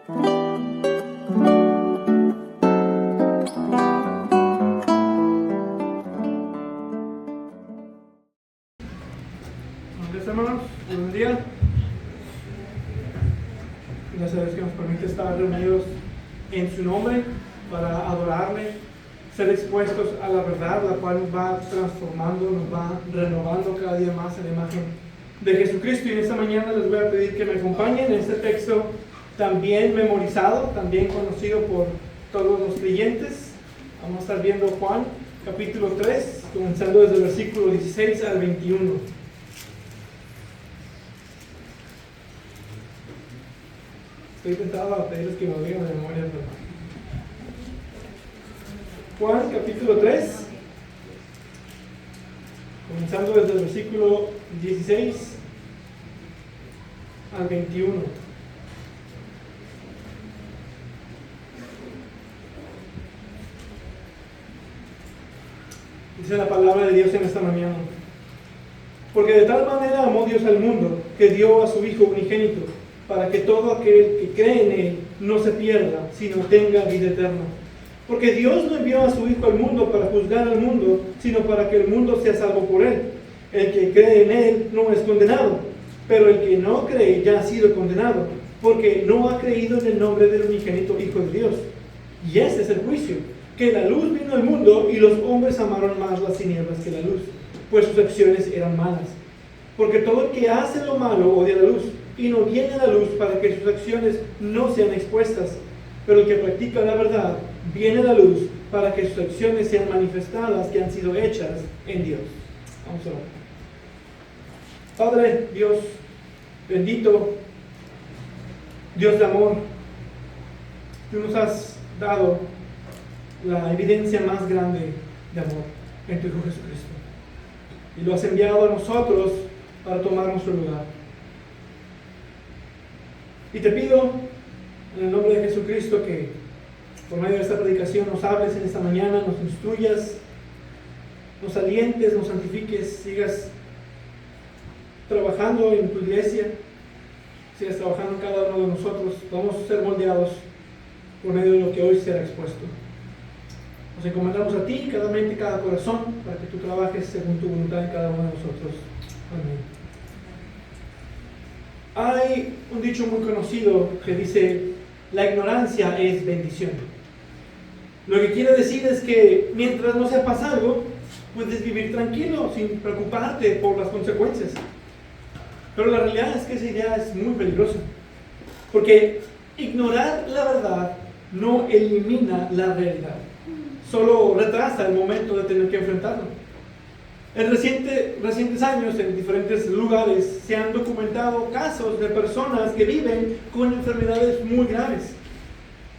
Hermanos, buenos días. Gracias a Dios que nos permite estar reunidos en su nombre para adorarle, ser expuestos a la verdad, la cual nos va transformando, nos va renovando cada día más en la imagen de Jesucristo. Y en esta mañana les voy a pedir que me acompañen en este texto también memorizado, también conocido por todos los creyentes. Vamos a estar viendo Juan capítulo 3, comenzando desde el versículo 16 al 21. Estoy tentado a pedirles que me lo digan de memoria, pero... Juan capítulo 3, comenzando desde el versículo 16 al 21. Dice la palabra de Dios en esta mañana: porque de tal manera amó Dios al mundo, que dio a su Hijo unigénito, para que todo aquel que cree en Él no se pierda, sino tenga vida eterna. Porque Dios no envió a su Hijo al mundo para juzgar al mundo, sino para que el mundo sea salvo por Él. El que cree en Él no es condenado, pero el que no cree ya ha sido condenado, porque no ha creído en el nombre del unigénito Hijo de Dios. Y este es el juicio, que la luz vino al mundo y los hombres amaron más las tinieblas que la luz, pues sus acciones eran malas. Porque todo el que hace lo malo odia la luz, y no viene a la luz para que sus acciones no sean expuestas. Pero el que practica la verdad viene a la luz para que sus acciones sean manifestadas, que han sido hechas en Dios. Vamos a orar. Padre Dios bendito, Dios de amor, tú nos has dado la evidencia más grande de amor en tu Hijo Jesucristo, y lo has enviado a nosotros para tomar nuestro lugar. Y te pido, en el nombre de Jesucristo, que por medio de esta predicación nos hables en esta mañana, nos instruyas, nos alientes, nos santifiques, sigas trabajando en tu iglesia, sigas trabajando en cada uno de nosotros, podamos ser moldeados por medio de lo que hoy será expuesto. Nos encomendamos a ti, cada mente y cada corazón, para que tú trabajes según tu voluntad en cada uno de nosotros. Amén. Hay un dicho muy conocido que dice: la ignorancia es bendición. Lo que quiere decir es que mientras no sepas algo, puedes vivir tranquilo, sin preocuparte por las consecuencias. Pero la realidad es que esa idea es muy peligrosa, porque ignorar la verdad no elimina la realidad, solo retrasa el momento de tener que enfrentarlo. En recientes años, en diferentes lugares, se han documentado casos de personas que viven con enfermedades muy graves,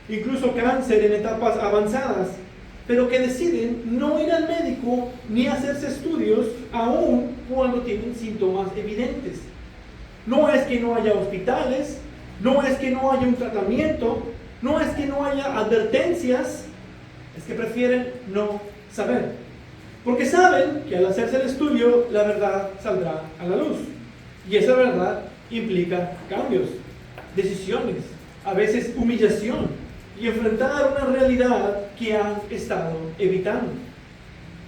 incluso cáncer en etapas avanzadas, pero que deciden no ir al médico ni hacerse estudios aun cuando tienen síntomas evidentes. No es que no haya hospitales, no es que no haya un tratamiento, no es que no haya advertencias, es que prefieren no saber. Porque saben que al hacerse el estudio, la verdad saldrá a la luz. Y esa verdad implica cambios, decisiones, a veces humillación, y enfrentar una realidad que han estado evitando.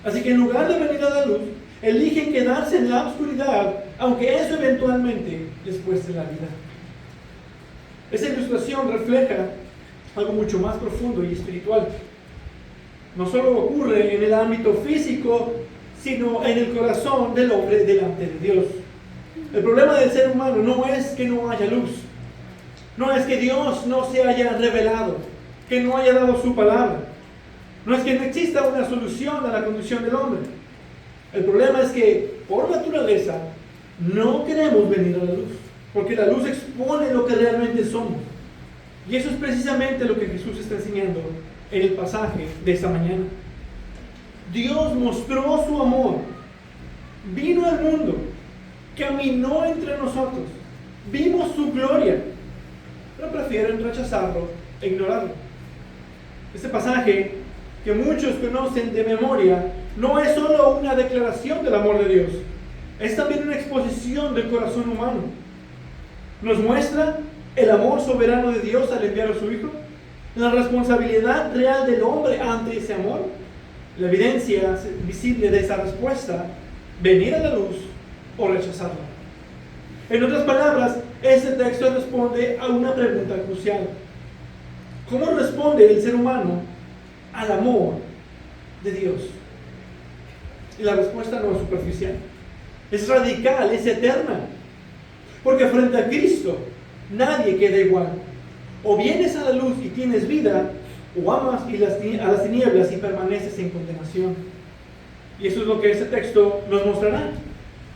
Así que en lugar de venir a la luz, eligen quedarse en la oscuridad, aunque eso eventualmente les cueste la vida. Esa ilustración refleja algo mucho más profundo y espiritual. No solo ocurre en el ámbito físico, sino en el corazón del hombre delante de Dios. El problema del ser humano no es que no haya luz, no es que Dios no se haya revelado, que no haya dado su palabra, no es que no exista una solución a la condición del hombre. El problema es que, por naturaleza, no queremos venir a la luz, porque la luz expone lo que realmente somos. Y eso es precisamente lo que Jesús está enseñando en el pasaje de esta mañana. Dios mostró su amor, vino al mundo, caminó entre nosotros, vimos su gloria, pero prefieren rechazarlo e ignorarlo. Este pasaje, que muchos conocen de memoria, no es solo una declaración del amor de Dios, es también una exposición del corazón humano. Nos muestra el amor soberano de Dios al enviar a su Hijo, la responsabilidad real del hombre ante ese amor, la evidencia visible de esa respuesta, venir a la luz o rechazarla. En otras palabras, este texto responde a una pregunta crucial. ¿Cómo responde el ser humano al amor de Dios? Y la respuesta no es superficial, es radical, es eterna. Porque frente a Cristo, nadie queda igual. O vienes a la luz y tienes vida, o amas a las tinieblas y permaneces en condenación. Y eso es lo que este texto nos mostrará.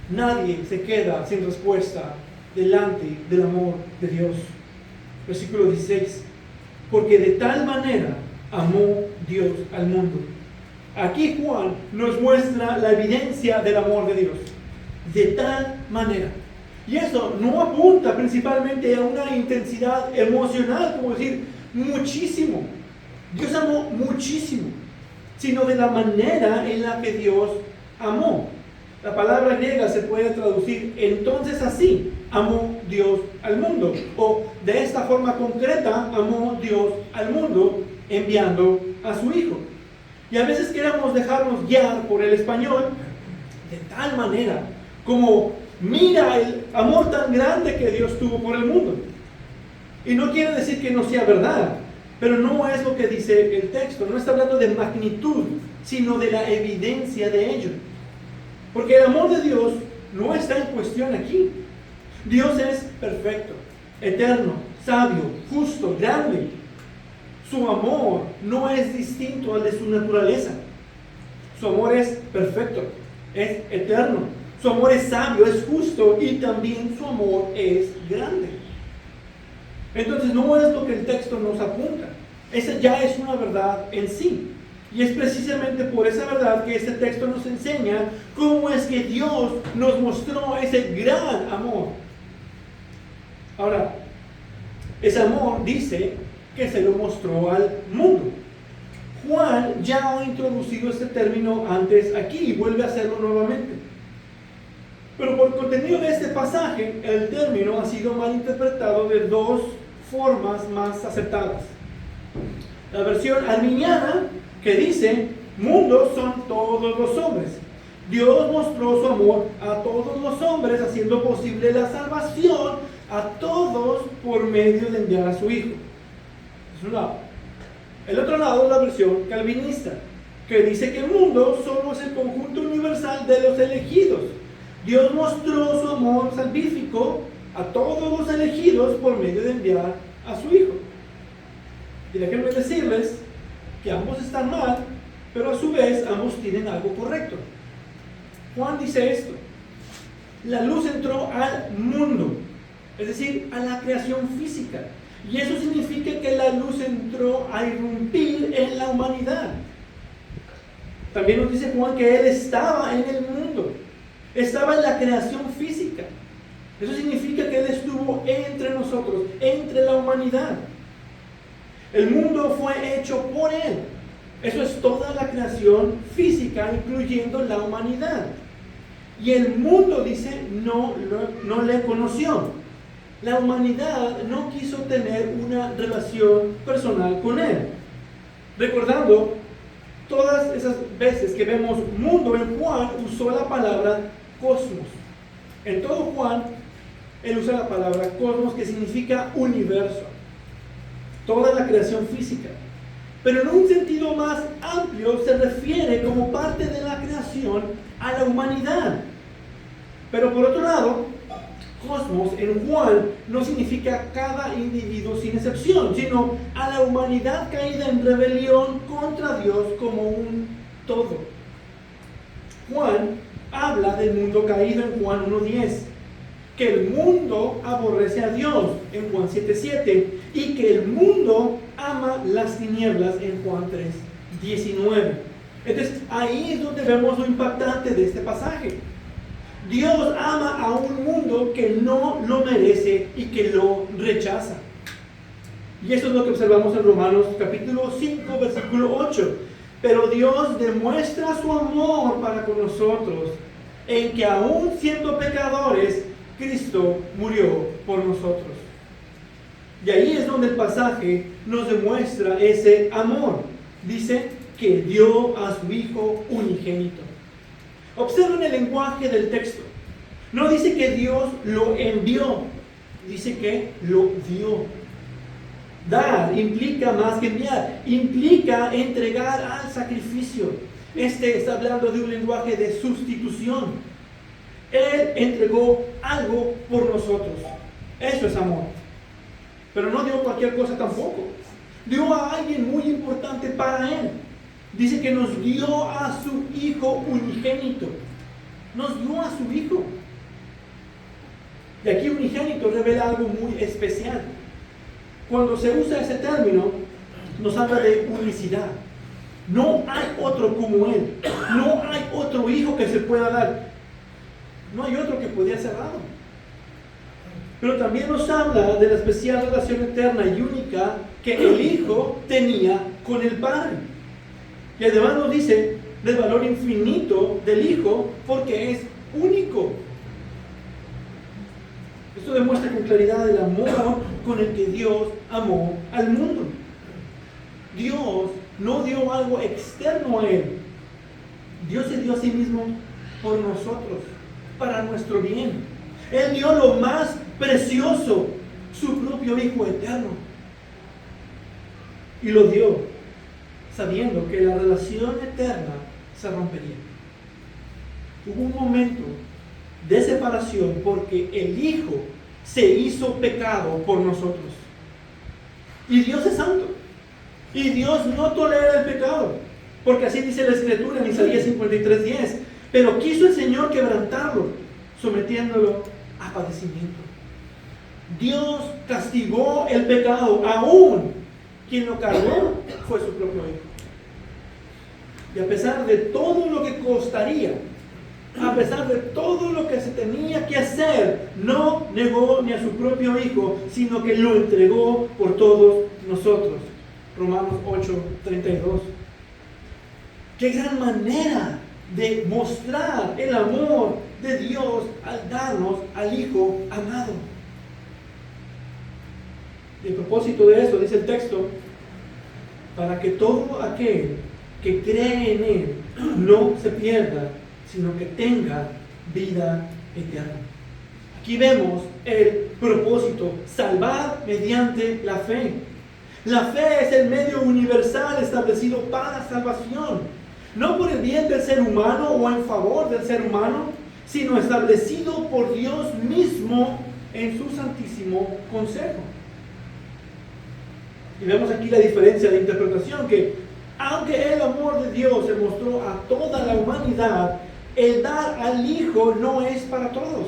Nadie se queda sin respuesta delante del amor de Dios. Versículo 16. Porque de tal manera amó Dios al mundo. Aquí Juan nos muestra la evidencia del amor de Dios. De tal manera. Y eso no apunta principalmente a una intensidad emocional, como decir, muchísimo. Dios amó muchísimo, sino de la manera en la que Dios amó. La palabra griega se puede traducir entonces así: amó Dios al mundo. O de esta forma concreta, amó Dios al mundo enviando a su Hijo. Y a veces queremos dejarnos guiar por el español de tal manera como mira el amor tan grande que Dios tuvo por el mundo. Y no quiere decir que no sea verdad, pero no es lo que dice el texto. No está hablando de magnitud, sino de la evidencia de ello. Porque el amor de Dios no está en cuestión aquí. Dios es perfecto, eterno, sabio, justo, grande. Su amor no es distinto al de su naturaleza. Su amor es perfecto, es eterno. Su amor es sabio, es justo, y también su amor es grande. Entonces no es lo que el texto nos apunta. Esa ya es una verdad en sí. Y es precisamente por esa verdad que este texto nos enseña cómo es que Dios nos mostró ese gran amor. Ahora, ese amor dice que se lo mostró al mundo. Juan ya ha introducido este término antes aquí y vuelve a hacerlo nuevamente. Pero por el contenido de este pasaje, el término ha sido mal interpretado de dos formas más aceptadas. La versión arminiana, que dice, mundo son todos los hombres. Dios mostró su amor a todos los hombres, haciendo posible la salvación a todos por medio de enviar a su Hijo. Es un lado. El otro lado es la versión calvinista, que dice que el mundo solo es el conjunto universal de los elegidos. Dios mostró su amor salvífico a todos los elegidos por medio de enviar a su Hijo. Y déjenme decirles que ambos están mal, pero a su vez ambos tienen algo correcto. Juan dice esto: la luz entró al mundo, es decir, a la creación física. Y eso significa que la luz entró a irrumpir en la humanidad. También nos dice Juan que Él estaba en el mundo, estaba en la creación física. Eso significa que Él estuvo entre nosotros, entre la humanidad. El mundo fue hecho por Él. Eso es toda la creación física, incluyendo la humanidad. Y el mundo, dice, no le conoció. La humanidad no quiso tener una relación personal con Él. Recordando, todas esas veces que vemos mundo en Juan, usó la palabra cosmos. En todo Juan, él usa la palabra cosmos, que significa universo. Toda la creación física. Pero en un sentido más amplio se refiere como parte de la creación a la humanidad. Pero por otro lado, cosmos en Juan no significa cada individuo sin excepción, sino a la humanidad caída en rebelión contra Dios como un todo. Juan habla del mundo caído en Juan 1:10, que el mundo aborrece a Dios en Juan 7:7 y que el mundo ama las tinieblas en Juan 3:19. Entonces ahí es donde vemos lo impactante de este pasaje. Dios ama a un mundo que no lo merece y que lo rechaza. Y eso es lo que observamos en Romanos capítulo 5, versículo 8. Pero Dios demuestra su amor para con nosotros en que aún siendo pecadores, Cristo murió por nosotros. Y ahí es donde el pasaje nos demuestra ese amor. Dice que dio a su Hijo unigénito. Observen el lenguaje del texto. No dice que Dios lo envió, dice que lo dio. Dar implica más que enviar, implica entregar al sacrificio. Este está hablando de un lenguaje de sustitución. Él entregó algo por nosotros. Eso es amor. Pero no dio cualquier cosa tampoco. Dio a alguien muy importante para Él. Dice que nos dio a su Hijo unigénito. Nos dio a su Hijo. Y aquí unigénito revela algo muy especial. Cuando se usa ese término, nos habla de unicidad. No hay otro como Él. No hay otro Hijo que se pueda dar. No hay otro que pudiera ser dado. Pero también nos habla de la especial relación eterna y única que el Hijo tenía con el Padre. Y además nos dice del valor infinito del Hijo porque es único. Esto demuestra con claridad el amor con el que Dios amó al mundo. Dios no dio algo externo a Él. Dios se dio a sí mismo por nosotros, para nuestro bien. Él dio lo más precioso, su propio Hijo eterno. Y lo dio sabiendo que la relación eterna se rompería. Hubo un momento de separación porque el Hijo se hizo pecado por nosotros. Y Dios es santo. Y Dios no tolera el pecado. Porque así dice la Escritura en Isaías 53:10. Pero quiso el Señor quebrantarlo, sometiéndolo a padecimiento. Dios castigó el pecado, aún quien lo cargó fue su propio Hijo. Y a pesar de todo lo que costaría, a pesar de todo lo que se tenía que hacer, no negó ni a su propio Hijo, sino que lo entregó por todos nosotros. Romanos 8:32. ¡Qué gran manera de mostrar el amor de Dios al darnos al Hijo amado! Y a propósito de eso, dice el texto, para que todo aquel que cree en Él no se pierda, sino que tenga vida eterna. Aquí vemos el propósito: salvar mediante la fe. La fe es el medio universal establecido para salvación, no por el bien del ser humano o en favor del ser humano, sino establecido por Dios mismo en su santísimo consejo. Y vemos aquí la diferencia de interpretación, que aunque el amor de Dios se mostró a toda la humanidad, el dar al Hijo no es para todos.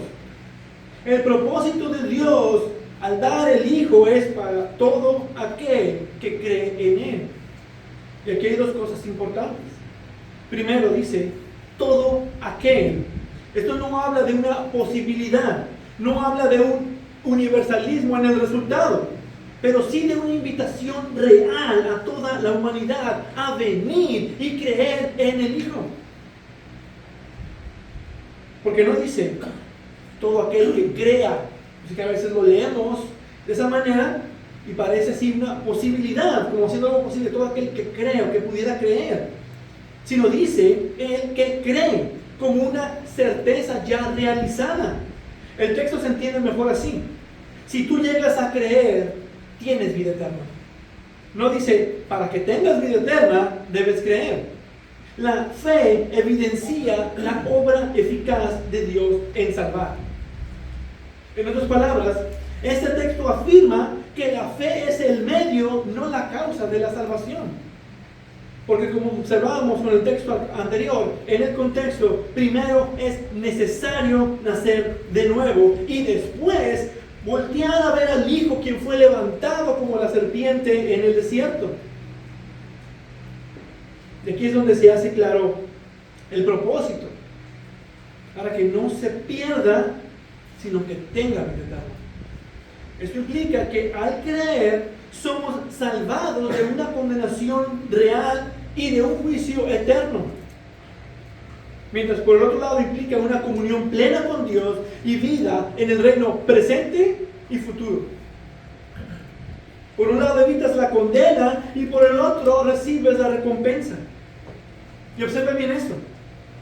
El propósito de Dios al dar el Hijo es para todo aquel que cree en Él. Y aquí hay dos cosas importantes. Primero dice, todo aquel. Esto no habla de una posibilidad, no habla de un universalismo en el resultado, pero sí de una invitación real a toda la humanidad a venir y creer en el Hijo. Porque no dice todo aquel que crea. Así que a veces lo leemos de esa manera y parece así una posibilidad, como siendo algo posible, todo aquel que cree o que pudiera creer. Sino dice el que cree, como una certeza ya realizada. El texto se entiende mejor así: si tú llegas a creer, tienes vida eterna. No dice, para que tengas vida eterna, debes creer. La fe evidencia la obra eficaz de Dios en salvar. En otras palabras, este texto afirma que la fe es el medio, no la causa de la salvación. Porque como observábamos con el texto anterior, en el contexto, primero es necesario nacer de nuevo y después voltear a ver al Hijo, quien fue levantado como la serpiente en el desierto. Y aquí es donde se hace claro el propósito, para que no se pierda, sino que tenga vida eterna. Esto implica que al creer somos salvados de una condenación real y de un juicio eterno. Mientras por el otro lado implica una comunión plena con Dios y vida en el reino presente y futuro. Por un lado evitas la condena y por el otro recibes la recompensa. Y observen bien esto.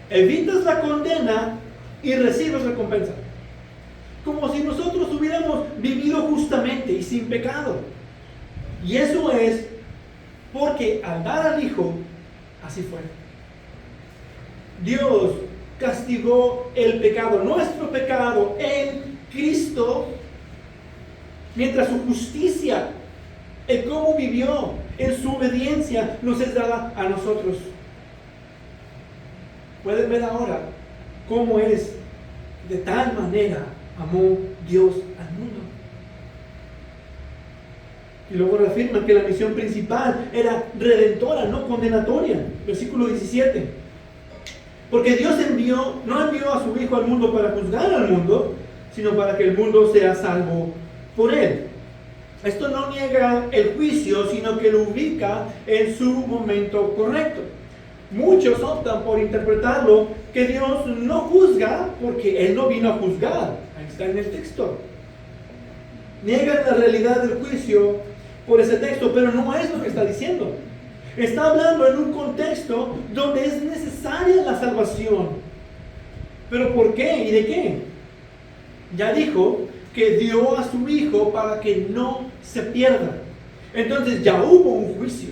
Evitas la condena y recibes recompensa. Como si nosotros hubiéramos vivido justamente y sin pecado. Y eso es porque al dar al Hijo, así fue. Dios castigó el pecado, nuestro pecado, en Cristo, mientras su justicia, el cómo vivió, en su obediencia, nos es dada a nosotros. Pueden ver ahora cómo es, de tal manera amó Dios al mundo. Y luego reafirma que la misión principal era redentora, no condenatoria. Versículo 17. Porque Dios no envió a su Hijo al mundo para juzgar al mundo, sino para que el mundo sea salvo por él. Esto no niega el juicio, sino que lo ubica en su momento correcto. Muchos optan por interpretarlo que Dios no juzga porque Él no vino a juzgar. Ahí está en el texto. Niegan la realidad del juicio por ese texto, pero no es lo que está diciendo. Está hablando en un contexto donde es necesaria la salvación. ¿Pero por qué y de qué? Ya dijo que dio a su Hijo para que no se pierda. Entonces ya hubo un juicio.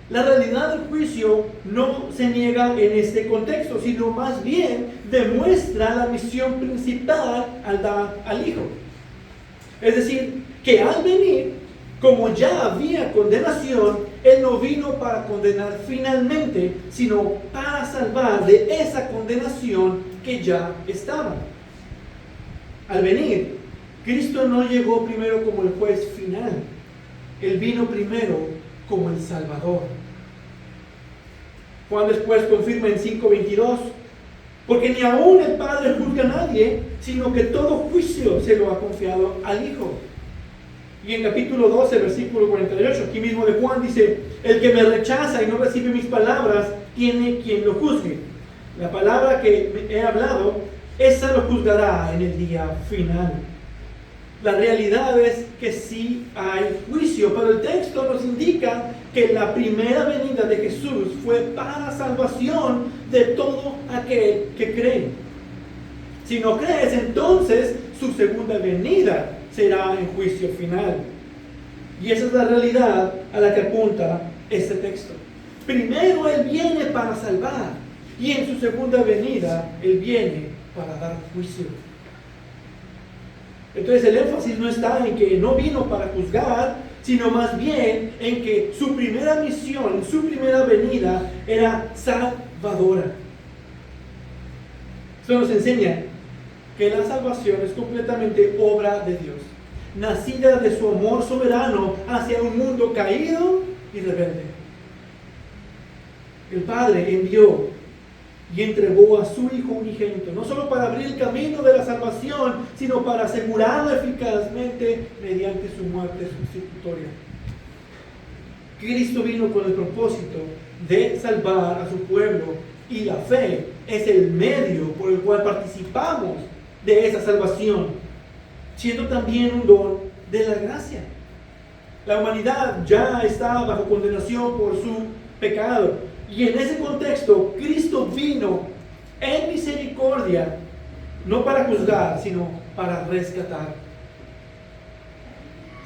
La realidad del juicio no se niega en este contexto, sino más bien demuestra la misión principal al dar al Hijo. Es decir, que al venir, como ya había condenación, Él no vino para condenar finalmente, sino para salvar de esa condenación que ya estaba. Al venir, Cristo no llegó primero como el juez final. Él vino primero como el Salvador. Juan después confirma en 5:22, porque ni aún el Padre juzga a nadie, sino que todo juicio se lo ha confiado al Hijo. Y en capítulo 12, versículo 48, aquí mismo de Juan dice, el que me rechaza y no recibe mis palabras, tiene quien lo juzgue. La palabra que he hablado, esa lo juzgará en el día final. La realidad es que sí hay juicio, pero el texto nos indica que la primera venida de Jesús fue para salvación de todo aquel que cree. Si no crees, entonces su segunda venida será en juicio final. Y esa es la realidad a la que apunta este texto. Primero Él viene para salvar, y en su segunda venida Él viene para dar juicio. Entonces el énfasis no está en que no vino para juzgar, sino más bien en que su primera misión, su primera venida era salvadora. Esto nos enseña que la salvación es completamente obra de Dios, nacida de su amor soberano hacia un mundo caído y rebelde. El Padre envió y entregó a su Hijo unigénito, no solo para abrir el camino de la salvación, sino para asegurarlo eficazmente mediante su muerte sustitutoria. Cristo vino con el propósito de salvar a su pueblo, y la fe es el medio por el cual participamos de esa salvación, siendo también un don de la gracia. La humanidad ya está bajo condenación por su pecado. Y en ese contexto, Cristo vino en misericordia, no para juzgar, sino para rescatar.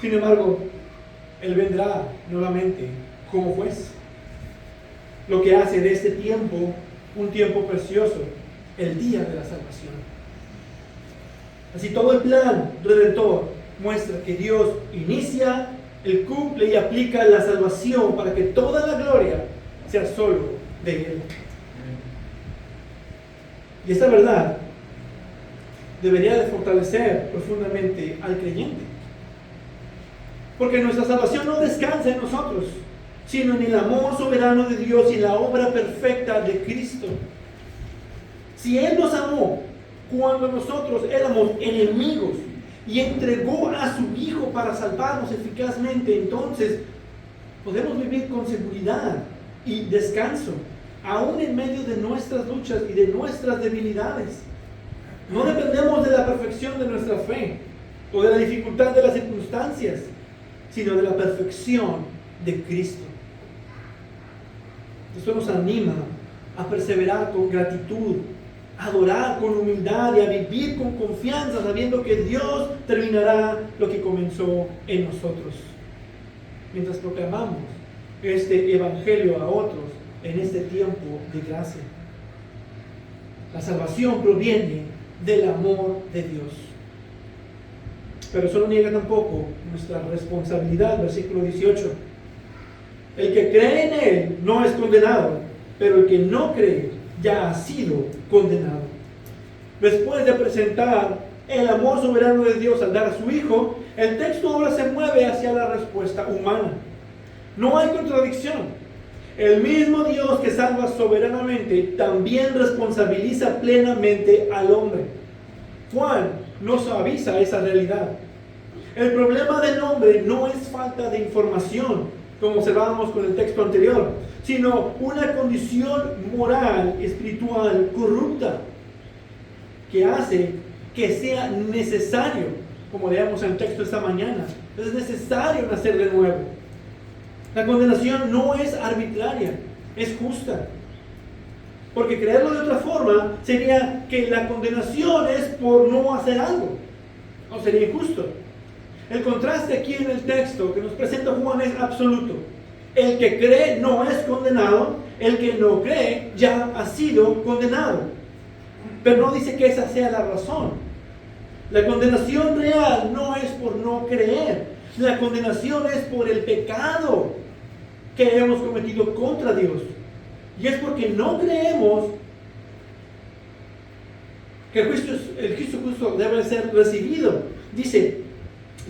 Sin embargo, Él vendrá nuevamente como juez, lo que hace de este tiempo un tiempo precioso, el día de la salvación. Así todo el plan redentor muestra que Dios inicia, Él cumple y aplica la salvación para que toda la gloria sea solo de Él. Y esta verdad debería de fortalecer profundamente al creyente, porque nuestra salvación no descansa en nosotros, sino en el amor soberano de Dios y la obra perfecta de Cristo. Si Él nos amó cuando nosotros éramos enemigos y entregó a su Hijo para salvarnos eficazmente, entonces podemos vivir con seguridad y descanso, aún en medio de nuestras luchas y de nuestras debilidades. No dependemos de la perfección de nuestra fe o de la dificultad de las circunstancias, sino de la perfección de Cristo. Esto nos anima a perseverar con gratitud, a adorar con humildad y a vivir con confianza, sabiendo que Dios terminará lo que comenzó en nosotros. Mientras proclamamos este evangelio a otros en este tiempo de gracia. La salvación proviene del amor de Dios. Pero eso no niega tampoco nuestra responsabilidad, versículo 18. El que cree en Él no es condenado, pero el que no cree ya ha sido condenado. Después de presentar el amor soberano de Dios al dar a su Hijo, el texto ahora se mueve hacia la respuesta humana. No hay contradicción. El mismo Dios que salva soberanamente también responsabiliza plenamente al hombre. Juan nos avisa esa realidad. El problema del hombre no es falta de información, como observábamos con el texto anterior, sino una condición moral, espiritual, corrupta, que hace que sea necesario, como leemos en el texto esta mañana, es necesario nacer de nuevo. La condenación no es arbitraria, es justa. Porque creerlo de otra forma sería que la condenación es por no hacer algo, o sería injusto. El contraste aquí en el texto que nos presenta Juan es absoluto. El que cree no es condenado, el que no cree ya ha sido condenado. Pero no dice que esa sea la razón. La condenación real no es por no creer, la condenación es por el pecado que hemos cometido contra Dios. Y es porque no creemos que el juicio justo debe ser recibido. Dice,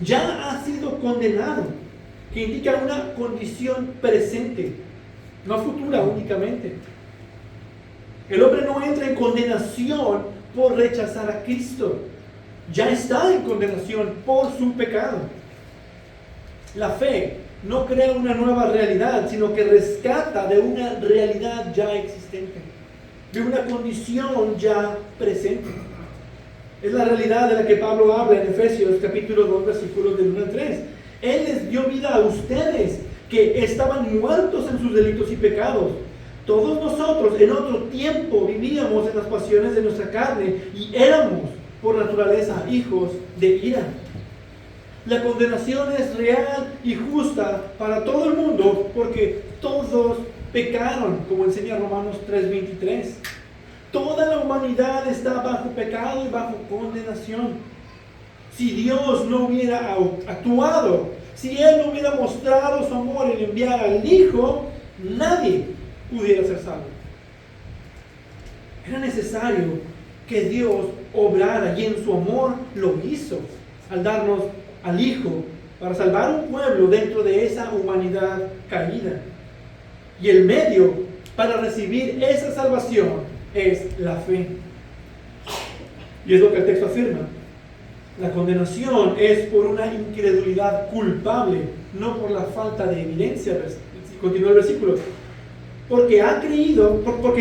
ya ha sido condenado, que indica una condición presente, no futura únicamente. El hombre no entra en condenación por rechazar a Cristo. Ya está en condenación por su pecado. La fe no crea una nueva realidad, sino que rescata de una realidad ya existente, de una condición ya presente. Es la realidad de la que Pablo habla en Efesios capítulo 2, versículos del 1 al 3. Él les dio vida a ustedes que estaban muertos en sus delitos y pecados. Todos nosotros en otro tiempo vivíamos en las pasiones de nuestra carne y éramos por naturaleza hijos de ira. La condenación es real y justa para todo el mundo porque todos pecaron, como enseña Romanos 3:23. Toda la humanidad está bajo pecado y bajo condenación. Si Dios no hubiera actuado, si Él no hubiera mostrado su amor en enviar al Hijo, nadie pudiera ser salvo. Era necesario que Dios obrara y en su amor lo hizo al darnos al Hijo para salvar un pueblo dentro de esa humanidad caída. Y el medio para recibir esa salvación es la fe. Y es lo que el texto afirma. La condenación es por una incredulidad culpable, no por la falta de evidencia. Continúa el versículo. Porque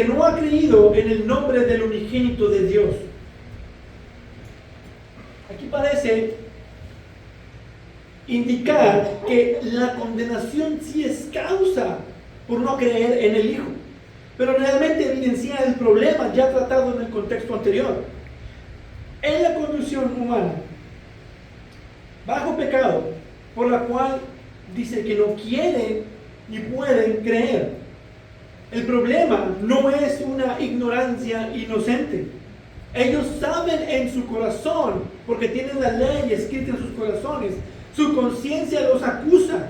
no ha creído en el nombre del unigénito de Dios. Aquí parece indicar que la condenación sí es causa por no creer en el Hijo, pero realmente evidencia el problema ya tratado en el contexto anterior. En la condición humana, bajo pecado, por la cual dice que no quieren ni pueden creer. El problema no es una ignorancia inocente. Ellos saben en su corazón, porque tienen la ley escrita en sus corazones, su conciencia los acusa.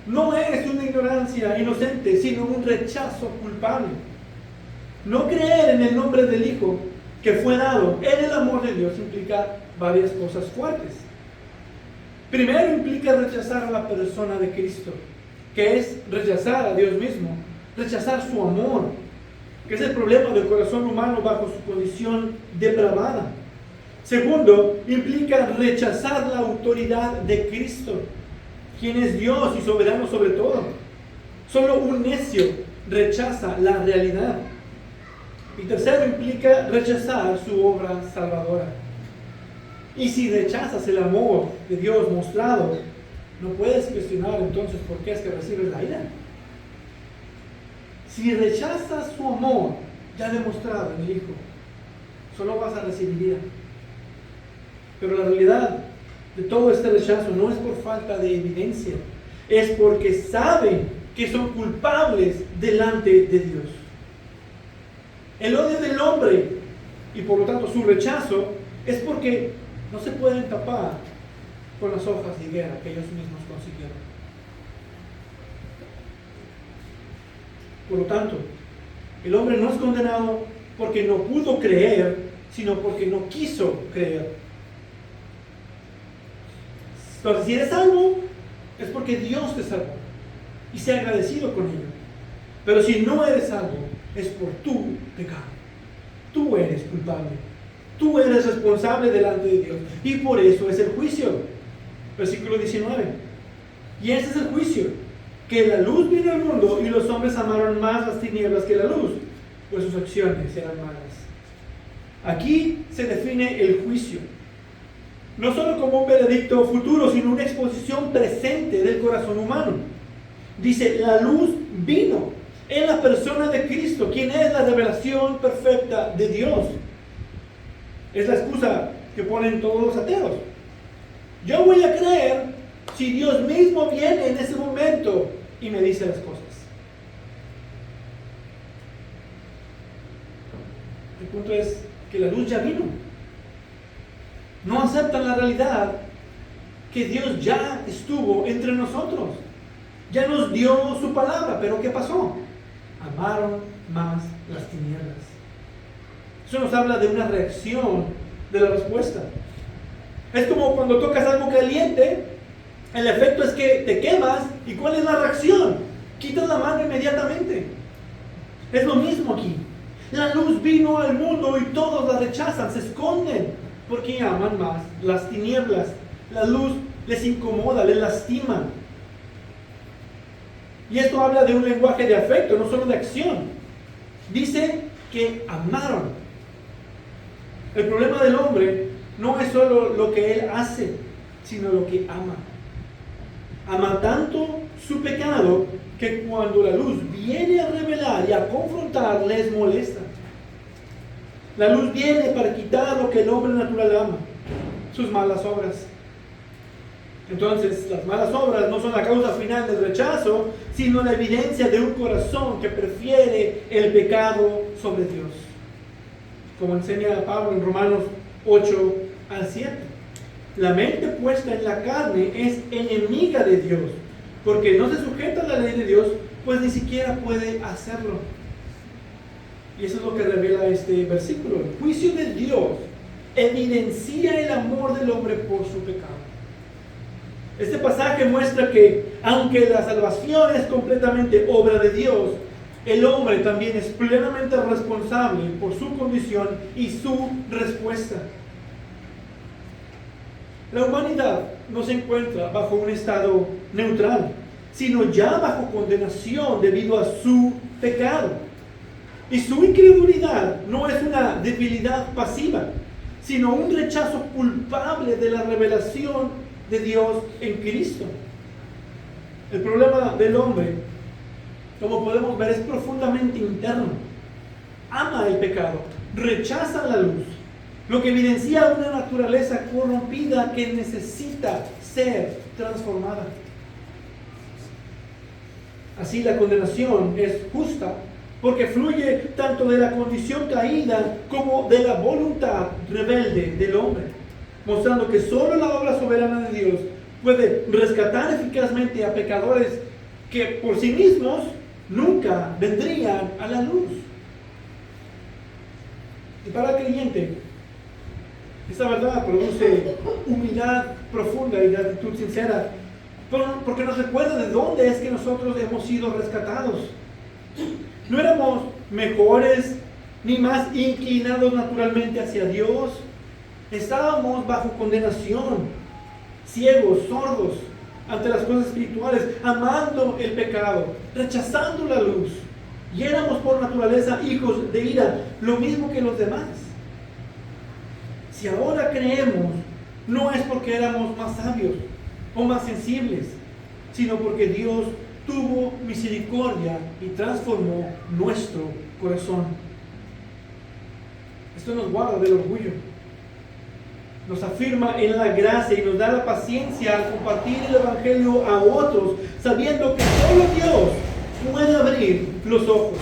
No es una ignorancia inocente, sino un rechazo culpable. No creer en el nombre del Hijo que fue dado en el amor de Dios implica varias cosas fuertes. Primero, implica rechazar a la persona de Cristo, que es rechazar a Dios mismo, rechazar su amor, que es el problema del corazón humano bajo su condición depravada. Segundo, implica rechazar la autoridad de Cristo, quien es Dios y soberano sobre todo. Solo un necio rechaza la realidad. Y tercero, implica rechazar su obra salvadora. Y si rechazas el amor de Dios mostrado, no puedes cuestionar entonces por qué es que recibes la ira. Si rechazas su amor ya demostrado en el Hijo, solo vas a recibir ira. Pero la realidad de todo este rechazo no es por falta de evidencia, es porque saben que son culpables delante de Dios. El odio del hombre y por lo tanto su rechazo es porque no se pueden tapar con las hojas de higuera que ellos mismos consiguieron. Por lo tanto, el hombre no es condenado porque no pudo creer, sino porque no quiso creer. Entonces, si eres salvo, es porque Dios te salvó y sea agradecido con ello. Pero si no eres salvo, es por tu pecado. Tú eres culpable. Tú eres responsable delante de Dios. Y por eso es el juicio. Versículo 19. Y ese es el juicio. Que la luz vino al mundo y los hombres amaron más las tinieblas que la luz, pues sus acciones eran malas. Aquí se define el juicio. No solo como un veredicto futuro, sino una exposición presente del corazón humano. Dice, la luz vino en la persona de Cristo, quien es la revelación perfecta de Dios. Es la excusa que ponen todos los ateos. Yo voy a creer si Dios mismo viene en ese momento y me dice las cosas. El punto es que la luz ya vino. No aceptan la realidad que Dios ya estuvo entre nosotros. Ya nos dio su palabra, pero ¿qué pasó? Amaron más las tinieblas. Eso nos habla de una reacción de la respuesta. Es como cuando tocas algo caliente, el efecto es que te quemas, ¿y cuál es la reacción? Quitas la mano inmediatamente. Es lo mismo aquí. La luz vino al mundo y todos la rechazan, se esconden, porque aman más las tinieblas. La luz les incomoda, les lastima. Y esto habla de un lenguaje de afecto, no solo de acción. Dice que amaron. El problema del hombre no es solo lo que él hace, sino lo que ama. Ama tanto su pecado que cuando la luz viene a revelar y a confrontar, les molesta. La luz viene para quitar lo que el hombre natural ama, sus malas obras. Entonces, las malas obras no son la causa final del rechazo, sino la evidencia de un corazón que prefiere el pecado sobre Dios. Como enseña Pablo en Romanos 8 al 7. La mente puesta en la carne es enemiga de Dios, porque no se sujeta a la ley de Dios, pues ni siquiera puede hacerlo. Y eso es lo que revela este versículo. El juicio de Dios evidencia el amor del hombre por su pecado. Este pasaje muestra que, aunque la salvación es completamente obra de Dios, el hombre también es plenamente responsable por su condición y su respuesta. La humanidad no se encuentra bajo un estado neutral, sino ya bajo condenación debido a su pecado. Y su incredulidad no es una debilidad pasiva, sino un rechazo culpable de la revelación de Dios en Cristo. El problema del hombre, como podemos ver, es profundamente interno. Ama el pecado, rechaza la luz, lo que evidencia una naturaleza corrompida que necesita ser transformada. Así la condenación es justa porque fluye tanto de la condición caída como de la voluntad rebelde del hombre, mostrando que solo la obra soberana de Dios puede rescatar eficazmente a pecadores que por sí mismos nunca vendrían a la luz. Y para el creyente, esta verdad produce humildad profunda y gratitud sincera, porque nos recuerda de dónde es que nosotros hemos sido rescatados. No éramos mejores ni más inclinados naturalmente hacia Dios. Estábamos bajo condenación, ciegos, sordos ante las cosas espirituales, amando el pecado, rechazando la luz. Y éramos por naturaleza hijos de ira, lo mismo que los demás. Si ahora creemos, no es porque éramos más sabios o más sensibles, sino porque Dios tuvo misericordia y transformó nuestro corazón. Esto nos guarda del orgullo. Nos afirma en la gracia y nos da la paciencia al compartir el Evangelio a otros, sabiendo que solo Dios puede abrir los ojos.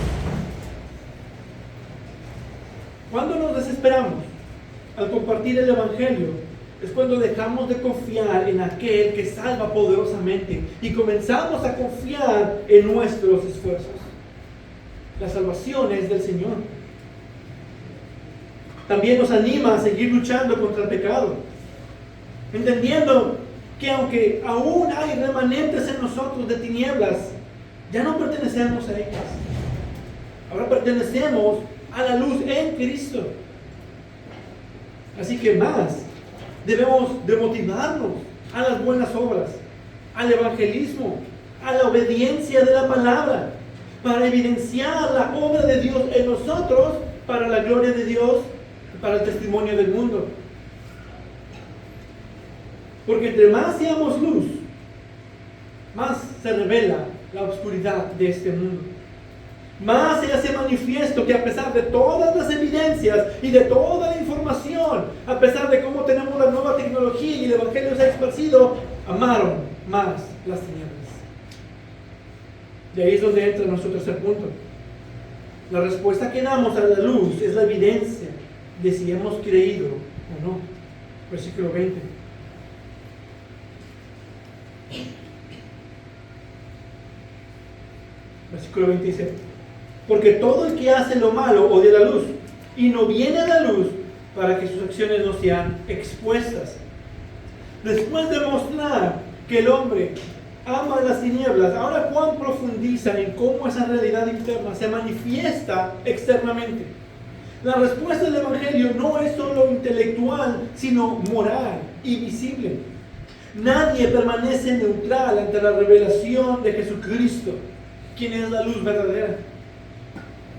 Cuando nos desesperamos al compartir el Evangelio, es cuando dejamos de confiar en aquel que salva poderosamente y comenzamos a confiar en nuestros esfuerzos. La salvación es del Señor. También nos anima a seguir luchando contra el pecado, entendiendo que aunque aún hay remanentes en nosotros de tinieblas, ya no pertenecemos a ellas. Ahora pertenecemos a la luz en Cristo. Así que más debemos de motivarnos a las buenas obras, al evangelismo, a la obediencia de la palabra, para evidenciar la obra de Dios en nosotros, para la gloria de Dios, para el testimonio del mundo. Porque entre más seamos luz, más se revela la oscuridad de este mundo. Más se hace manifiesto que a pesar de todas las evidencias y de toda la información, a pesar de cómo tenemos la nueva tecnología y el Evangelio se ha esparcido, amaron más las tinieblas. De ahí es donde entra nuestro tercer punto. La respuesta que damos a la luz es la evidencia de si hemos creído o no. Versículo 20. Versículo 20 dice: porque todo el que hace lo malo odia la luz y no viene a la luz para que sus acciones no sean expuestas. Después de mostrar que el hombre ama las tinieblas, ahora Juan profundiza en cómo esa realidad interna se manifiesta externamente. La respuesta del Evangelio no es solo intelectual, sino moral y visible. Nadie permanece neutral ante la revelación de Jesucristo, quien es la luz verdadera.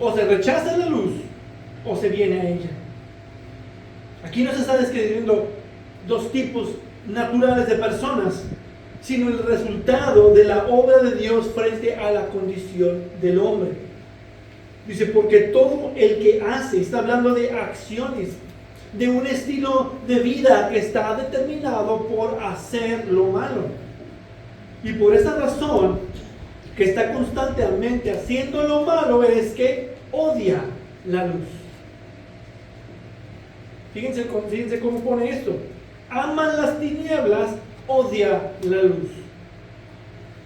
O se rechaza la luz, o se viene a ella. Aquí no se está describiendo dos tipos naturales de personas, sino el resultado de la obra de Dios frente a la condición del hombre. Dice, porque todo el que hace, está hablando de acciones, de un estilo de vida que está determinado por hacer lo malo. Y por esa razón, que está constantemente haciendo lo malo, es que odia la luz. Fíjense cómo pone esto. Aman las tinieblas, odia la luz.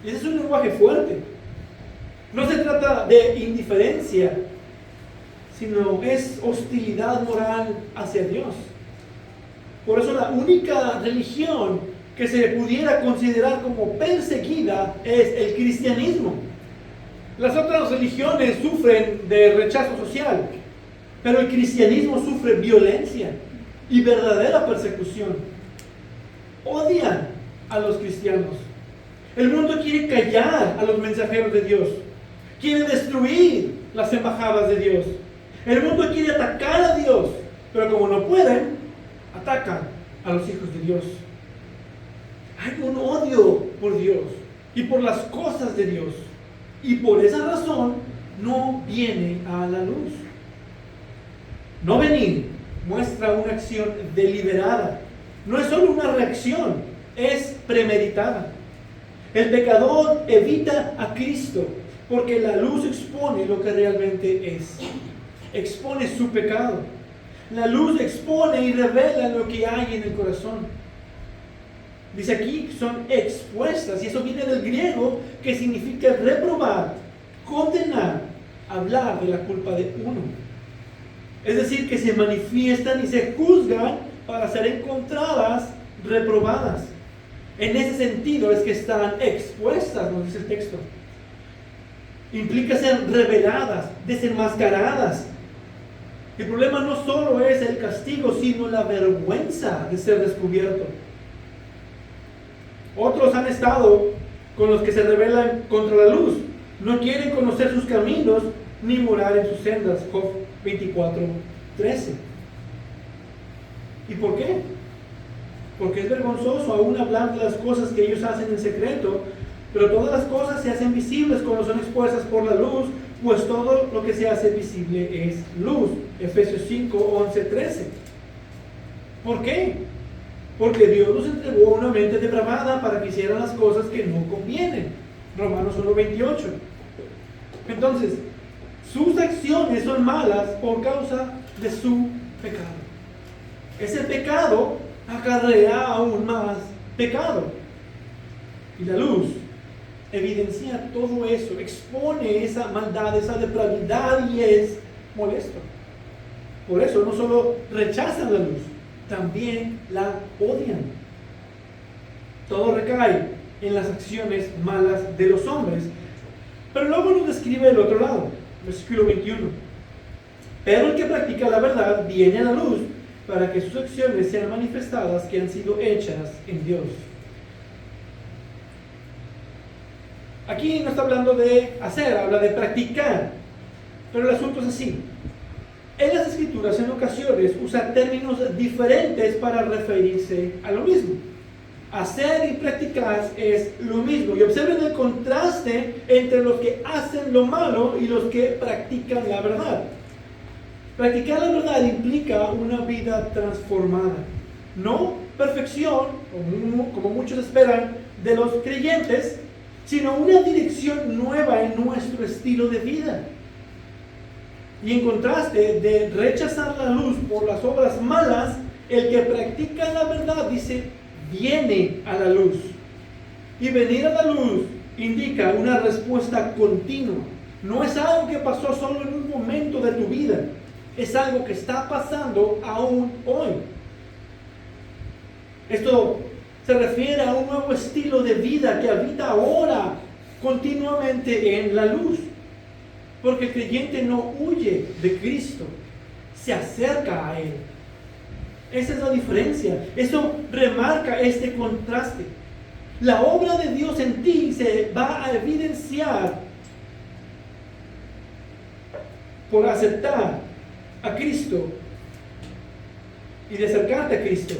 Y ese es un lenguaje fuerte. No se trata de indiferencia, sino es hostilidad moral hacia Dios. Por eso la única religión que se pudiera considerar como perseguida es el cristianismo. Las otras religiones sufren de rechazo social, pero el cristianismo sufre violencia y verdadera persecución. Odian a los cristianos. El mundo quiere callar a los mensajeros de Dios. Quiere destruir las embajadas de Dios. El mundo quiere atacar a Dios, pero como no pueden, atacan a los hijos de Dios. Hay un odio por Dios y por las cosas de Dios. Y por esa razón no viene a la luz. No venir muestra una acción deliberada. No es solo una reacción, es premeditada. El pecador evita a Cristo porque la luz expone lo que realmente es. Expone su pecado. La luz expone y revela lo que hay en el corazón. Dice aquí, son expuestas, y eso viene del griego, que significa reprobar, condenar, hablar de la culpa de uno. Es decir, que se manifiestan y se juzgan para ser encontradas reprobadas. En ese sentido es que están expuestas, nos dice el texto. Implica ser reveladas, desenmascaradas. El problema no solo es el castigo, sino la vergüenza de ser descubierto. Otros han estado con los que se rebelan contra la luz. No quieren conocer sus caminos ni morar en sus sendas. Job 24:13. ¿Y por qué? Porque es vergonzoso aún hablar de las cosas que ellos hacen en secreto, Pero todas las cosas se hacen visibles cuando son expuestas por la luz, pues todo lo que se hace visible es luz. Efesios 5, 11, 13. ¿Por qué? Porque Dios nos entregó una mente depravada para que hicieran las cosas que no convienen. Romanos 1, 28. Entonces, sus acciones son malas por causa de su pecado. Ese pecado acarrea aún más pecado. Y la luz evidencia todo eso, expone esa maldad, esa depravidad, y es molesto. Por eso no solo rechazan la luz, también la odian. Todo recae en las acciones malas de los hombres. Pero luego nos describe el otro lado, versículo 21. Pero el que practica la verdad viene a la luz para que sus acciones sean manifestadas que han sido hechas en Dios. Aquí no está hablando de hacer, habla de practicar. Pero el asunto es así. En las Escrituras en ocasiones usa términos diferentes para referirse a lo mismo. Hacer y practicar es lo mismo. Y observen el contraste entre los que hacen lo malo y los que practican la verdad. Practicar la verdad implica una vida transformada. No perfección, como muchos esperan de los creyentes, sino una dirección nueva en nuestro estilo de vida. Y en contraste de rechazar la luz por las obras malas, el que practica la verdad, dice, viene a la luz. Y venir a la luz indica una respuesta continua. No es algo que pasó solo en un momento de tu vida. Es algo que está pasando aún hoy. Esto se refiere a un nuevo estilo de vida que habita ahora continuamente en la luz. Porque el creyente no huye de Cristo, se acerca a Él. Esa es la diferencia. Eso remarca este contraste. La obra de Dios en ti se va a evidenciar por aceptar a Cristo y de acercarte a Cristo.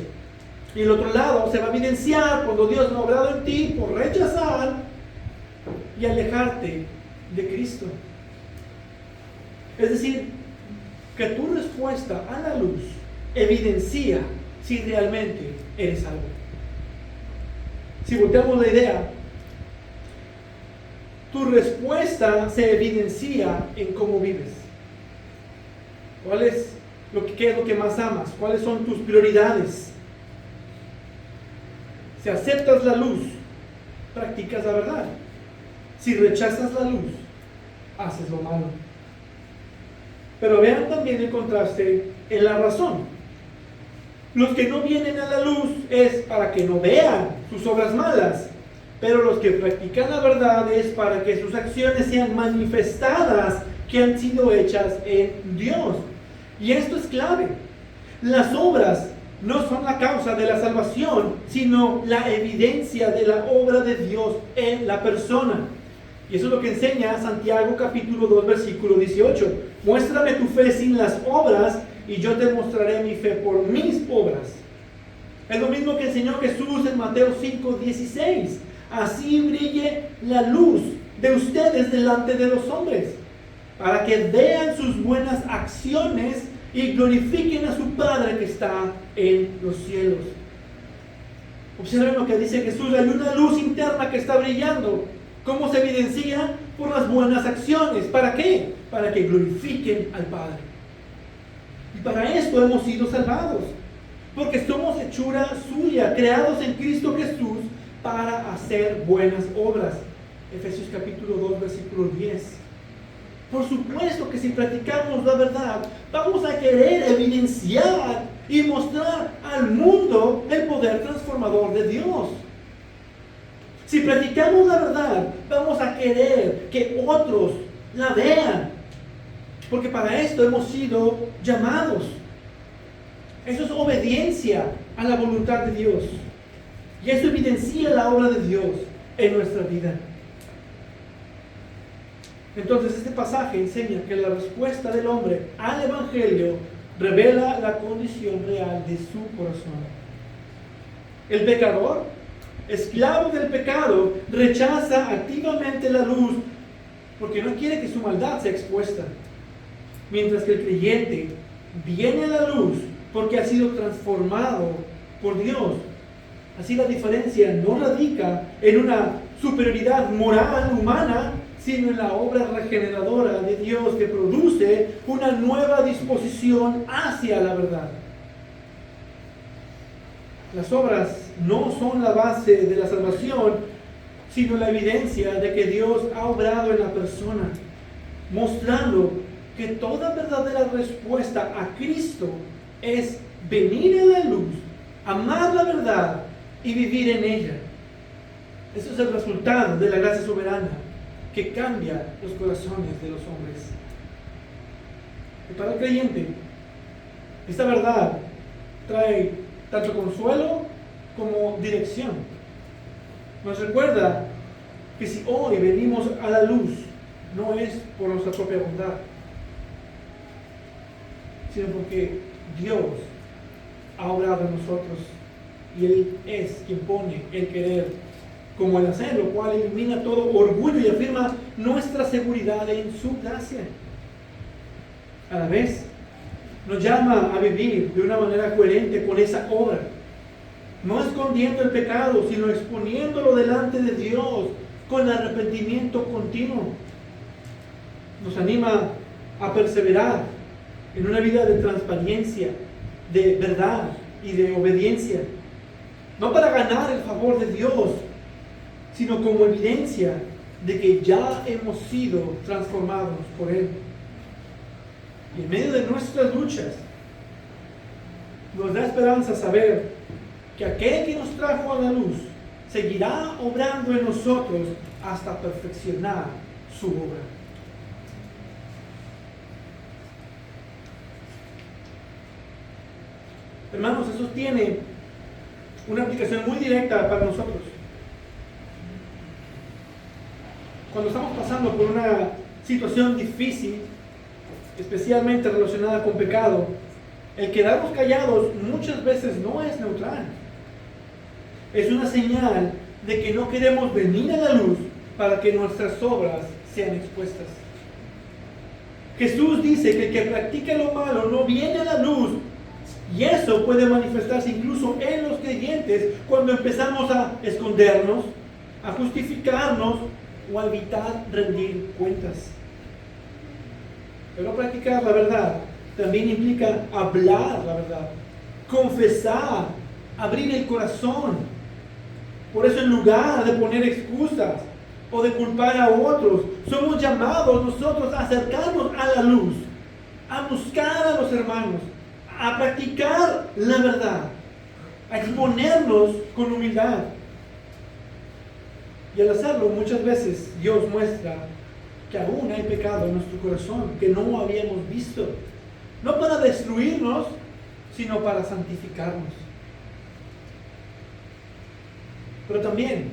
Y el otro lado se va a evidenciar cuando Dios no ha obrado en ti por rechazar y alejarte de Cristo. Es decir, que tu respuesta a la luz evidencia si realmente eres salvo. Si volteamos la idea, tu respuesta se evidencia en cómo vives. ¿Qué es lo que más amas? ¿Cuáles son tus prioridades? Si aceptas la luz, practicas la verdad. Si rechazas la luz, haces lo malo. Pero vean también el contraste en la razón. Los que no vienen a la luz es para que no vean sus obras malas, pero los que practican la verdad es para que sus acciones sean manifestadas que han sido hechas en Dios. Y esto es clave. Las obras no son la causa de la salvación, sino la evidencia de la obra de Dios en la persona. Y eso es lo que enseña Santiago capítulo 2 versículo 18. Muéstrame tu fe sin las obras y yo te mostraré mi fe por mis obras. Es lo mismo que enseñó Jesús en Mateo 5, 16. Así brille la luz de ustedes delante de los hombres, para que vean sus buenas acciones y glorifiquen a su Padre que está en los cielos. Observen lo que dice Jesús. Hay una luz interna que está brillando. ¿Cómo se evidencia? Por las buenas acciones. ¿Para qué? Para que glorifiquen al Padre. Y para esto hemos sido salvados. Porque somos hechura suya, creados en Cristo Jesús para hacer buenas obras. Efesios capítulo 2, versículo 10. Por supuesto que si practicamos la verdad, vamos a querer evidenciar y mostrar al mundo el poder transformador de Dios. Si practicamos la verdad, vamos a querer que otros la vean. Porque para esto hemos sido llamados. Eso es obediencia a la voluntad de Dios. Y eso evidencia la obra de Dios en nuestra vida. Entonces este pasaje enseña que la respuesta del hombre al Evangelio revela la condición real de su corazón. El pecador esclavo del pecado, rechaza activamente la luz porque no quiere que su maldad sea expuesta. Mientras que el creyente viene a la luz porque ha sido transformado por Dios. Así la diferencia no radica en una superioridad moral humana, sino en la obra regeneradora de Dios que produce una nueva disposición hacia la verdad. Las obras no son la base de la salvación, sino la evidencia de que Dios ha obrado en la persona, mostrando que toda verdadera respuesta a Cristo es venir a la luz, amar la verdad y vivir en ella. Eso es el resultado de la gracia soberana que cambia los corazones de los hombres. Y para el creyente, esta verdad trae tanto consuelo como dirección. Nos recuerda que si hoy venimos a la luz, no es por nuestra propia bondad, sino porque Dios ha obrado en nosotros y Él es quien pone el querer como el hacer, lo cual elimina todo orgullo y afirma nuestra seguridad en su gracia. A la vez, nos llama a vivir de una manera coherente con esa obra, no escondiendo el pecado, sino exponiéndolo delante de Dios con arrepentimiento continuo. Nos anima a perseverar en una vida de transparencia, de verdad y de obediencia, no para ganar el favor de Dios, sino como evidencia de que ya hemos sido transformados por Él. Y en medio de nuestras luchas, nos da esperanza saber que aquel que nos trajo a la luz seguirá obrando en nosotros hasta perfeccionar su obra. Hermanos, eso tiene una aplicación muy directa para nosotros. Cuando estamos pasando por una situación difícil, especialmente relacionada con pecado, el quedarnos callados muchas veces no es neutral. Es una señal de que no queremos venir a la luz para que nuestras obras sean expuestas. Jesús dice que el que practica lo malo no viene a la luz, y eso puede manifestarse incluso en los creyentes cuando empezamos a escondernos, a justificarnos o a evitar rendir cuentas. Pero practicar la verdad también implica hablar la verdad, confesar, abrir el corazón. Por eso, en lugar de poner excusas o de culpar a otros, somos llamados nosotros a acercarnos a la luz, a buscar a los hermanos, a practicar la verdad, a exponernos con humildad. Y al hacerlo, muchas veces Dios muestra que aún hay pecado en nuestro corazón que no habíamos visto, no para destruirnos, sino para santificarnos. Pero también,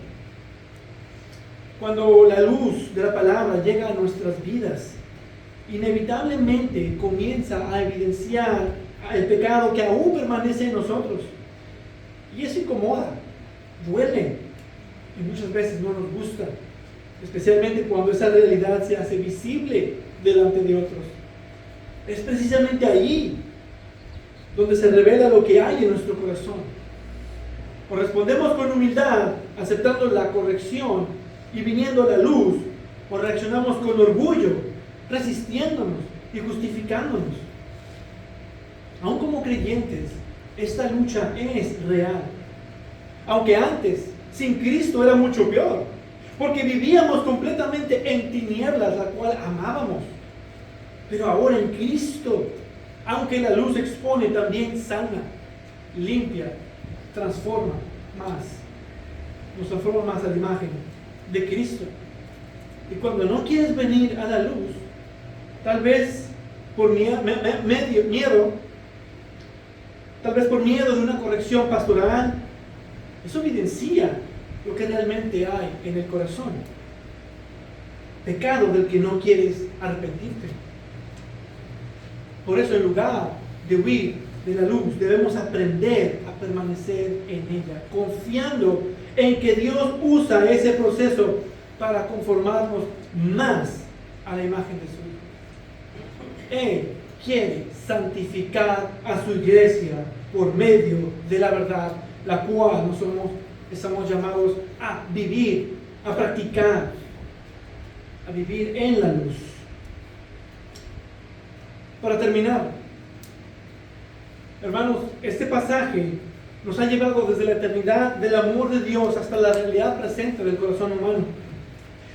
cuando la luz de la palabra llega a nuestras vidas, inevitablemente comienza a evidenciar el pecado que aún permanece en nosotros. Y eso incomoda, duele, y muchas veces no nos gusta, especialmente cuando esa realidad se hace visible delante de otros. Es precisamente allí donde se revela lo que hay en nuestro corazón. O respondemos con humildad, aceptando la corrección y viniendo a la luz, o reaccionamos con orgullo, resistiéndonos y justificándonos. Aún como creyentes, esta lucha es real. Aunque antes, sin Cristo, era mucho peor, porque vivíamos completamente en tinieblas, la cual amábamos. Pero ahora en Cristo, aunque la luz expone, también sana, limpia, transforma más, nos transforma más a la imagen de Cristo. Y cuando no quieres venir a la luz, tal vez por miedo, tal vez por miedo de una corrección pastoral, eso evidencia lo que realmente hay en el corazón. Pecado del que no quieres arrepentirte. Por eso, en lugar de huir de la luz, debemos aprender a permanecer en ella, confiando en que Dios usa ese proceso para conformarnos más a la imagen de su Hijo. Él quiere santificar a su iglesia por medio de la verdad, la cual estamos llamados a vivir, a practicar, a vivir en la luz. Para terminar, hermanos, este pasaje nos ha llevado desde la eternidad del amor de Dios hasta la realidad presente del corazón humano.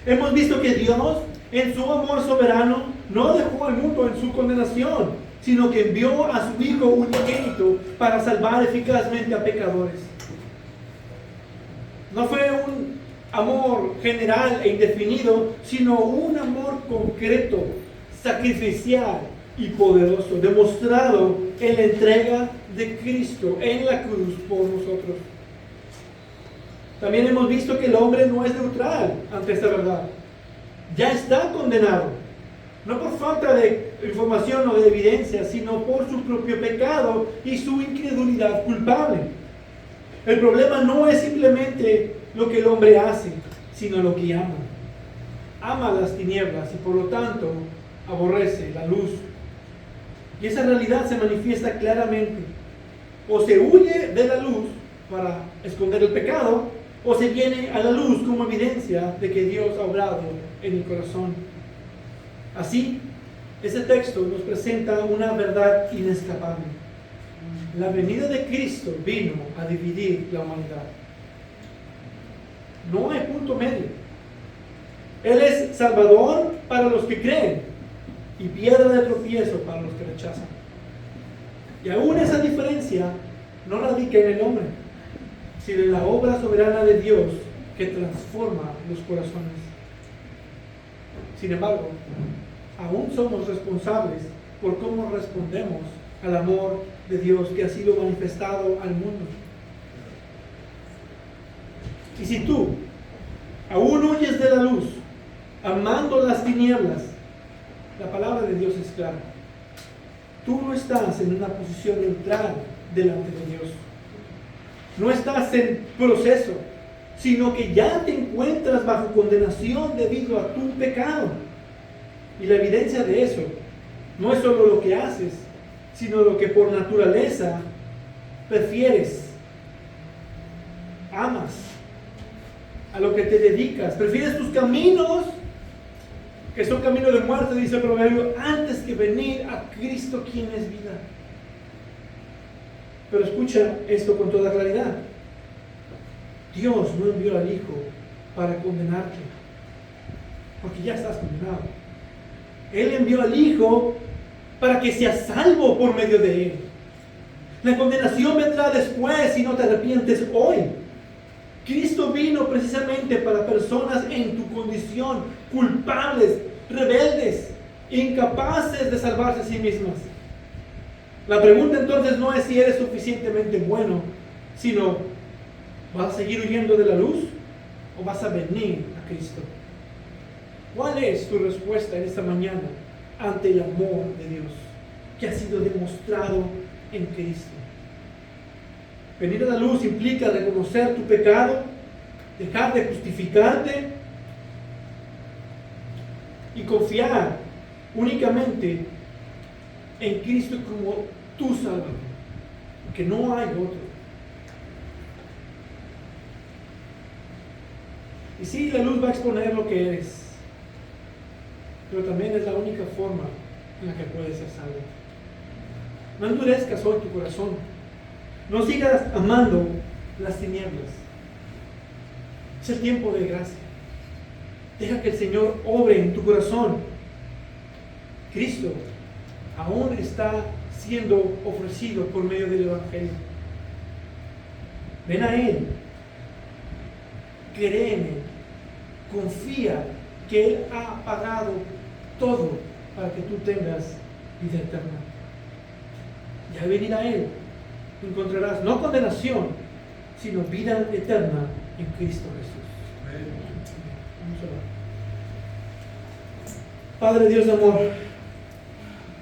Hemos visto que Dios, en su amor soberano, no dejó al mundo en su condenación, sino que envió a su Hijo unigénito para salvar eficazmente a pecadores. No fue un amor general e indefinido, sino un amor concreto, sacrificial y poderoso, demostrado en la entrega de Cristo en la cruz por nosotros. También hemos visto que el hombre no es neutral ante esta verdad. Ya está condenado, no por falta de información o de evidencia, sino por su propio pecado y su incredulidad culpable. El problema no es simplemente lo que el hombre hace, sino lo que ama. Ama las tinieblas y por lo tanto aborrece la luz. Y esa realidad se manifiesta claramente. O se huye de la luz para esconder el pecado, o se viene a la luz como evidencia de que Dios ha obrado en el corazón. Así, ese texto nos presenta una verdad inescapable. La venida de Cristo vino a dividir la humanidad. No hay punto medio. Él es Salvador para los que creen y piedra de tropiezo para los que rechazan. Y aún esa diferencia no radica en el hombre, sino en la obra soberana de Dios que transforma los corazones. Sin embargo, aún somos responsables por cómo respondemos al amor de Dios que ha sido manifestado al mundo. Y si tú aún huyes de la luz, amando las tinieblas, la palabra de Dios es clara. Tú no estás en una posición neutral delante de Dios. No estás en proceso, sino que ya te encuentras bajo condenación debido a tu pecado. Y la evidencia de eso no es solo lo que haces, sino lo que por naturaleza prefieres, amas, a lo que te dedicas. Prefieres tus caminos, que son caminos de muerte, dice el proverbio, antes que venir a Cristo quien es vida. Pero escucha esto con toda claridad. Dios no envió al Hijo para condenarte, porque ya estás condenado. Él envió al Hijo para que seas salvo por medio de Él. La condenación vendrá después si no te arrepientes hoy. Cristo vino precisamente para personas en tu condición, culpables, rebeldes, incapaces de salvarse a sí mismas. La pregunta entonces no es si eres suficientemente bueno, sino ¿vas a seguir huyendo de la luz o vas a venir a Cristo? ¿Cuál es tu respuesta en esta mañana ante el amor de Dios que ha sido demostrado en Cristo? Venir a la luz implica reconocer tu pecado, dejar de justificarte y confiar únicamente en Cristo como tu Salvador, porque no hay otro. Y sí, la luz va a exponer lo que eres, pero también es la única forma en la que puedes ser salvo. No endurezcas hoy tu corazón. No sigas amando las tinieblas. Es el tiempo de gracia. Deja que el Señor obre en tu corazón. Cristo aún está siendo ofrecido por medio del Evangelio. Ven a Él. Cree en Él. Confía que Él ha pagado todo para que tú tengas vida eterna. Y al venir a Él, encontrarás no condenación, sino vida eterna en Cristo Jesús. Vamos a orar. Padre Dios de amor,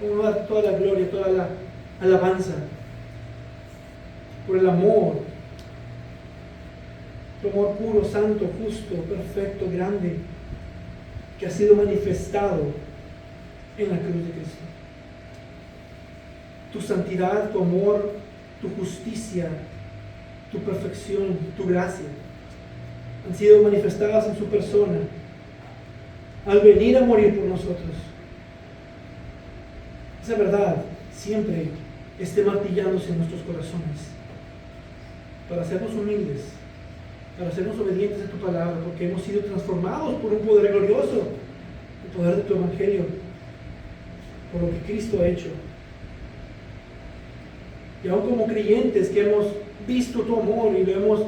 vamos a dar toda la gloria, toda la alabanza por el amor Tu amor puro, santo, justo, perfecto, grande, que ha sido manifestado en la cruz de Cristo. Tu santidad, tu amor, tu justicia, tu perfección, tu gracia, han sido manifestadas en su persona al venir a morir por nosotros. Esa verdad siempre esté martillándose en nuestros corazones para hacernos humildes, para hacernos obedientes a tu palabra, porque hemos sido transformados por un poder glorioso, el poder de tu evangelio, por lo que Cristo ha hecho. Y aún como creyentes que hemos visto tu amor y lo hemos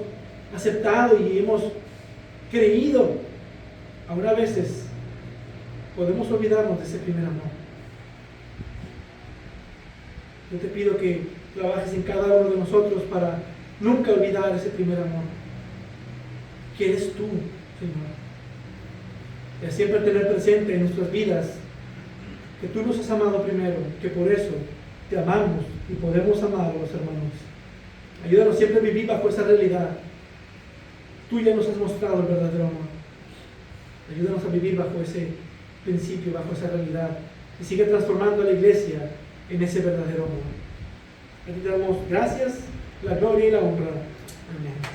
aceptado y hemos creído, aún a veces podemos olvidarnos de ese primer amor. Yo te pido que trabajes en cada uno de nosotros para nunca olvidar ese primer amor, que eres tú, Señor. Y siempre tener presente en nuestras vidas que tú nos has amado primero, que por eso te amamos y podemos amar a los hermanos. Ayúdanos siempre a vivir bajo esa realidad. Tú ya nos has mostrado el verdadero amor. Ayúdanos a vivir bajo ese principio, bajo esa realidad, y sigue transformando a la iglesia en ese verdadero amor. A ti te damos gracias, la gloria y la honra. Amén.